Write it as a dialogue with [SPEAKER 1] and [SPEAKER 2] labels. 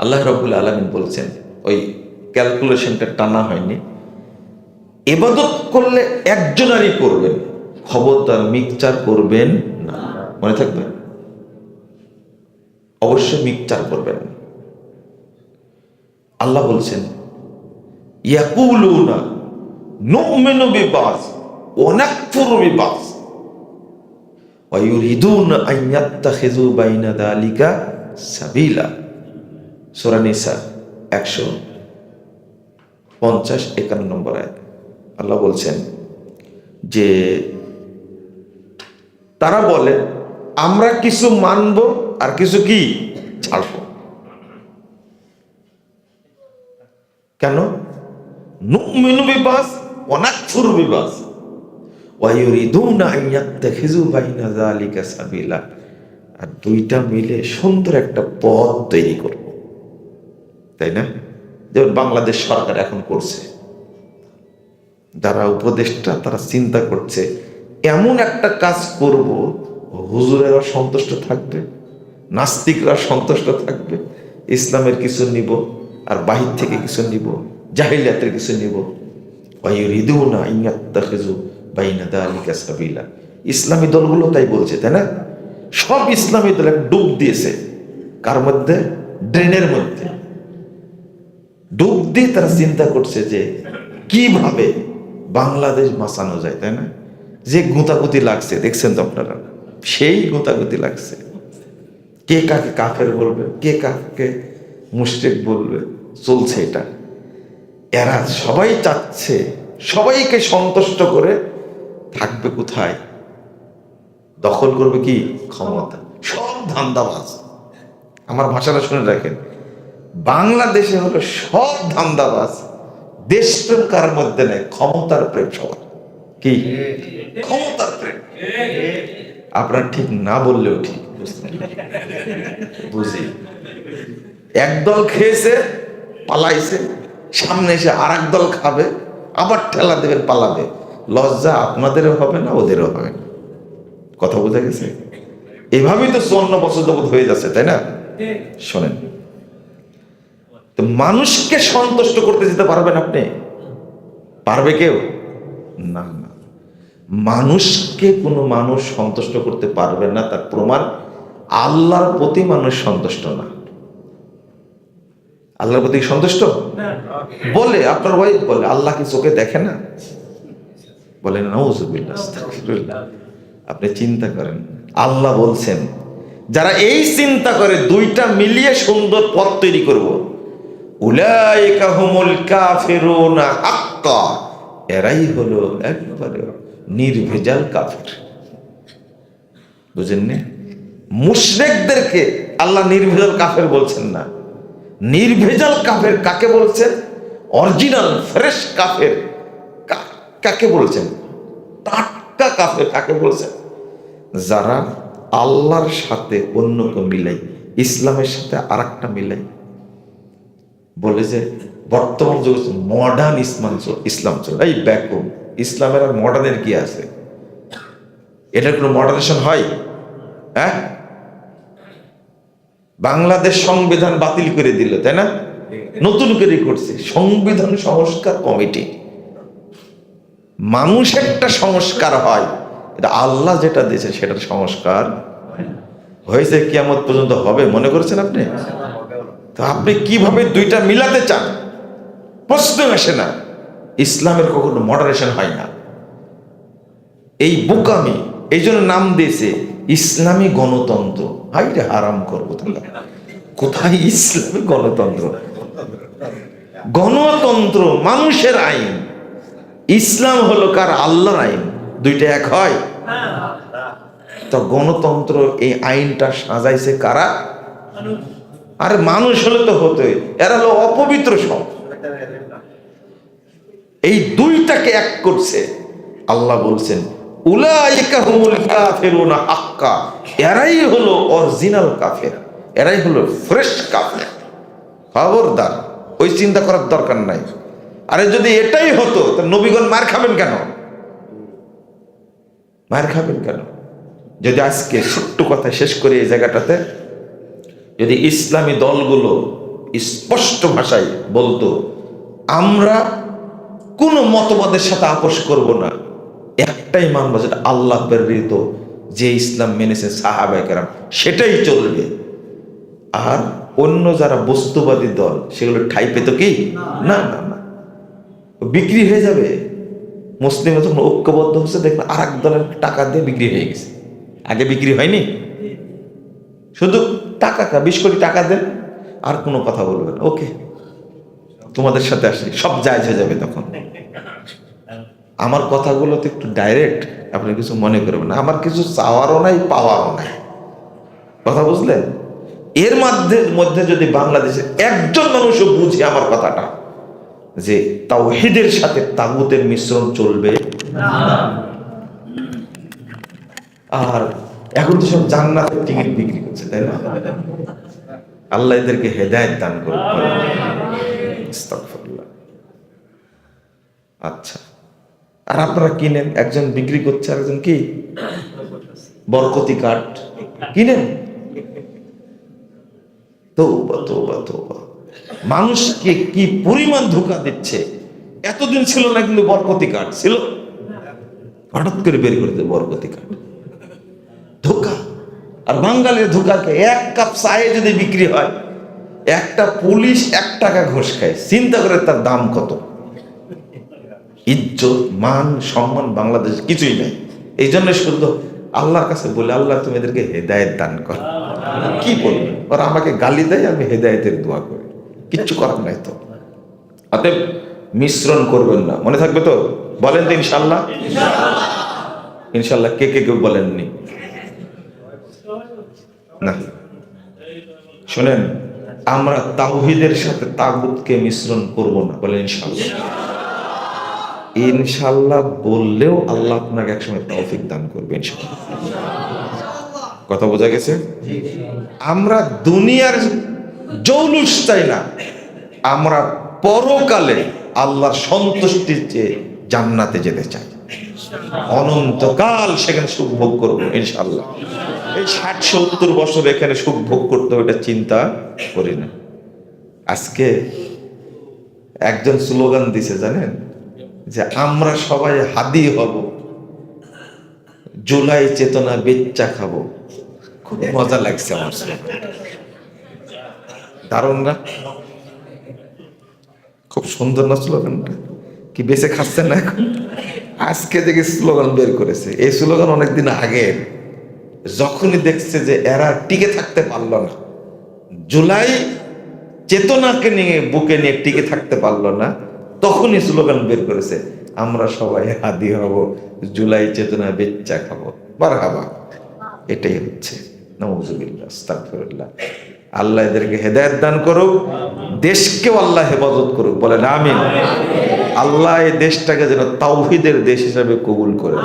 [SPEAKER 1] আল্লাহ রাব্বুল আলামিন বলছেন, ওই ক্যালকুলেশনটা টানা হয়নি, ইবাদত করলে একজনারই করবেন, খবরদার মিক্সচার করবেন না। মনে থাকবে, অবশ্যই মিক্সচার করবেন। আল্লাহ বলছেন, ইয়াকুলুনা নুমিনু বিবাস ওয়া নাকফুরু বিবাস ওয়া ইউরিদুনা আন ইয়াত্তাখিযু বাইনা যালিকা সাবিলা। সূরা নিসা 150-51 নম্বর আয়াত। আল্লাহ বলছেন যে তারা বলে আমরা কিছু মানব আর কিছু কি ছাড়ব। কেন? নুমিনু বিবাস ওয়া নাকফুরু বিবাস ওয়া ইউরিদুনা আন ইয়াত্তাখিযু বাইনা যালিকা সাবিলা। আর দুইটা মিলে সুন্দর একটা পথ তৈরি করব, তাই না? যেমন বাংলাদেশ সরকার এখন করছে, যারা উপদেষ্টা তারা চিন্তা করছে এমন একটা কাজ করব, হুজুরেরা সন্তুষ্ট থাকবে, নাস্তিকরা সন্তুষ্ট থাকবে, ইসলামের কিছু নিব আর বাহির থেকে কিছু নিব, জাহিলিয়াতের কিছু নিব। ওয়ায়ুরিদুনা আন ইয়াত্তাখিযু বাইনা যালিকা সাবিলা। ইসলামী দলগুলো তাই বলছে, তাই না? সব ইসলামী দল ডুব দিয়েছে কার মধ্যে? ড্রেনের মধ্যে ডুব দিয়ে তারা চিন্তা করছে যে কিভাবে বাংলাদেশ বাঁচানো যায়, তাই না? যে গুঁতাগুতি লাগছে দেখছেন তো আপনারা, সেই গুঁতাগুতি লাগছে। কে কাকে কাফের বলবে, কে কাকে মুশরিক বলবে, চলছে এটা। এরা সবাই চাচ্ছে সবাইকে সন্তুষ্ট করে থাকবে কোথায়? দখল করবে কি? ক্ষমতা। সব ধান্দাবাজ। আমার ভাষাটা শুনে রাখেন, বাংলাদেশে হলো সব ধান্দাবাজ। দেশপ্রেম কার মধ্যে নেই, ক্ষমতার প্রেম সবার। কি? ক্ষমতার প্রেম। আপনার ঠিক না বললেও ঠিক, বুঝি। একদল খেয়েছে পালাইছে, সামনে এসে আর দল খাবে, আবার ঠেলা দেবে পালাবে। লজ্জা আপনাদেরও হবে না, ওদেরও হবে না। কথা বোঝা গেছে? এভাবেই তো 54 বছর যাবত হয়ে যাচ্ছে, তাই না? শোনেন, তো মানুষকে সন্তুষ্ট করতে যেতে পারবেন আপনি? পারবে কেউ? না না, মানুষকে কোনো মানুষ সন্তুষ্ট করতে পারবে না। তার প্রমাণ, আল্লাহর প্রতি মানুষ সন্তুষ্ট না। আল্লাহর প্রতি সন্তুষ্ট বলে আপনার ওয়াইফ বলে আল্লাহ কি চোখে দেখে না? বলেন নাউযুবিল্লাহ, আস্তাগফিরুল্লাহ। আপনি চিন্তা করেন, আল্লাহ বলছেন যারা এই চিন্তা করে দুইটা মিলিয়ে সুন্দর পথ তৈরি করব, উলাইকা হুমুল কাফিরুনা হাক্কা, এরাই হলো একবারে নির্ভেজাল কাফের। বুঝেন না? মুশরিকদেরকে আল্লাহ নির্ভেজাল কাফের বলছেন না। নির্ভেজাল কাফের কাকে বলছেন? অরিজিনাল ফ্রেশ কাফের কাকে বলছেন? টাটকা কাফের কাকে বলছেন? যারা আল্লাহর সাথে অন্যকে মিলাই, ইসলামের সাথে আর একটা মিলাই, বলে যে বর্তমান যুগ মডার্ন ইসলাম চলে। এই ব্যাকুম, ইসলামের আর মডার্নের কি আছে? এটার কোনো মডারেশন হয়? হ্যাঁ, বাংলাদেশ সংবিধান বাতিল করে দিল, তাই না? নতুন করে করছে সংবিধান সংস্কার কমিটি। মানুষ একটা সংস্কার হয়, এটা আল্লাহ যেটা দিয়েছে সেটার সংস্কার হয়েছে, কিয়ামত পর্যন্ত হবে মনে করছেন আপনি? তো আপনি কিভাবে দুইটা মিলাতে চান? প্রশ্ন আসে না। ইসলামের কখনো মডারেশন হয় না, এই বোকামি। এই জন্য নাম দিয়েছে ইসলামী গণতন্ত্র। হাইরে হারাম করবো তাহলে, কোথায় ইসলামী গণতন্ত্র? গণতন্ত্র মানুষের আইন, ইসলাম হলো কার? আল্লাহর আইন। দুইটা এক হয়? তো গণতন্ত্র এই আইনটা সাজাইছে কারা? আরে মানুষ হলে তো হতোই, এরা হলো অপবিত্র সব। এই দুইটাকে এক করছে। আল্লাহ বলছেন উলাইকা হুমুল কাফিরুনা হাক্কা, এরাই হলো অরিজিনাল কাফের, এরাই হলো ফ্রেশ কাফের। খবরদার, ওই চিন্তা করার দরকার নাই। আরে যদি এটাই হতো তো নবীগণ মার খাবেন কেন? মার খাবেন কেন? যদি আজকে ছোট্ট কথা শেষ করে এই জায়গাটাতে, যদি ইসলামী দলগুলো স্পষ্ট ভাষায় বলতো, আমরা কোনো মতবাদের সাথে আপোষ করব না, একটাই মানব, যেটা আল্লাহ প্রেরিত, যে ইসলাম মেনেছে সাহাবায়ে কেরাম, সেটাই চলবে। আর অন্য যারা বস্তুবাদী দল, সেগুলো ঠাঁই পেত কি? না না না, বিক্রি হয়ে যাবে। মুসলিম যখন ঐক্যবদ্ধ হচ্ছে, দেখবেন আর এক দলের টাকা দিয়ে বিক্রি হয়ে গেছে। আগে বিক্রি হয়নি, শুধু টাকা 20 কোটি টাকা দেন, আর কোনো কথা বলবেন, ওকে তোমাদের সাথে আসি, সব জায়েজ হয়ে যাবে তখন। আমার কথাগুলো তো একটু ডাইরেক্ট, আপনি কিছু মনে করবেন না, আমার কিছু চাওয়ারও নাই, পাওয়ারও নাই, কথা বুঝলেন? এর মধ্যে যদি বাংলাদেশে একজন মানুষও বুঝে আমার কথাটা, যে তাওহীদের সাথে তাগুতের মিশ্রণ চলবে না। আর এখন তো সব জান্নাতের টিকিট বিক্রি করছে, তাই না? আল্লাহ এদেরকে হেদায়েত দান করুন। আস্তাগফিরুল্লাহ। আচ্ছা, আর আপনারা কিনেন, একজন বিক্রি করছে, আর একজন কি বরকতি কার্ড কিনেন। তওবা তওবা তওবা, মানুষকে কি পরিমাণ ধোঁকা দিচ্ছে। এতদিন ছিল না, কিন্তু বরকতি কার্ড ছিল, হঠাৎ করে বের করে দেয় বরকতি কার্ড। ধোঁকা। আর বাঙালির ধোঁকাকে, 1 কাপ চায়ে যদি বিক্রি হয়, একটা পুলিশ 1 টাকা ঘুষ খায়, চিন্তা করে তার দাম কত। ইজ্জত, মান, সম্মান বাংলাদেশ কিছুই নাই। এই জন্য শুধু আল্লাহর কাছে বলে, আল্লাহ তুমি এদেরকে হেদায়েত দান করো। কি বলবে ওরা? আমাকে গালি দেয়, আমি হেদায়েতের দোয়া করি, কিচ্ছু করার নাই তো। অতএব মিশ্রণ করবেন না, মনে থাকবে তো? বলেন তো ইনশাআল্লাহ। ইনশাআল্লাহ কে কে কেউ বলেননি না? শুনেন, আমরা তাওহীদের সাথে তাগুতকে মিশ্রণ করব না, বলেন ইনশাআল্লাহ। ইনশাআল্লাহ বললেও আল্লাহ আপনাকে একসময় তৌফিক দান করবে, ইনশাআল্লাহ। কথা বোঝা গেছে? আমরা দুনিয়ার জৌলুস চাই না, আমরা পরকালে আল্লাহর সন্তুষ্টির চেয়ে জান্নাতে যেতে চাই, অনন্তকাল সেখানে সুখ ভোগ করবো ইনশাআল্লাহ। এই 60-70 বছর এখানে সুখ ভোগ করতে হবে, এটা চিন্তা করি না। আজকে একজন স্লোগান দিছে, জানেন, যে আমরা সবাই হাদি হব, জুলাই চেতনা বেচ্চা খাবো। খুব মজা লাগছে আমার, দারুণ না? খুব সুন্দর না স্লোগানটা? কি বেঁচে খাচ্ছেন না এখন? আজকে দেখে স্লোগান বের করেছে, এই স্লোগান অনেকদিন আগে, যখনই দেখছে যে এরা টিকে থাকতে পারলো না, জুলাই চেতনাকে নিয়ে বুকে নিয়ে টিকে থাকতে পারলো না, তখনই স্লোগান বের করেছে, আমরা সবাই হাদি হব, জুলাই চেতনা বেচ্চা খাবো। মারহাবা। এটাই হচ্ছে। নাউযুবিল্লাহ, আস্তাগফিরুল্লাহ। আল্লাহ এদেরকে হেদায়েত দান করুক, দেশকেও আল্লাহ হেফাজত করুক, বলেন আমিন। আল্লাহ এই দেশটাকে যেন তাওহীদের দেশ হিসাবে কবুল করে।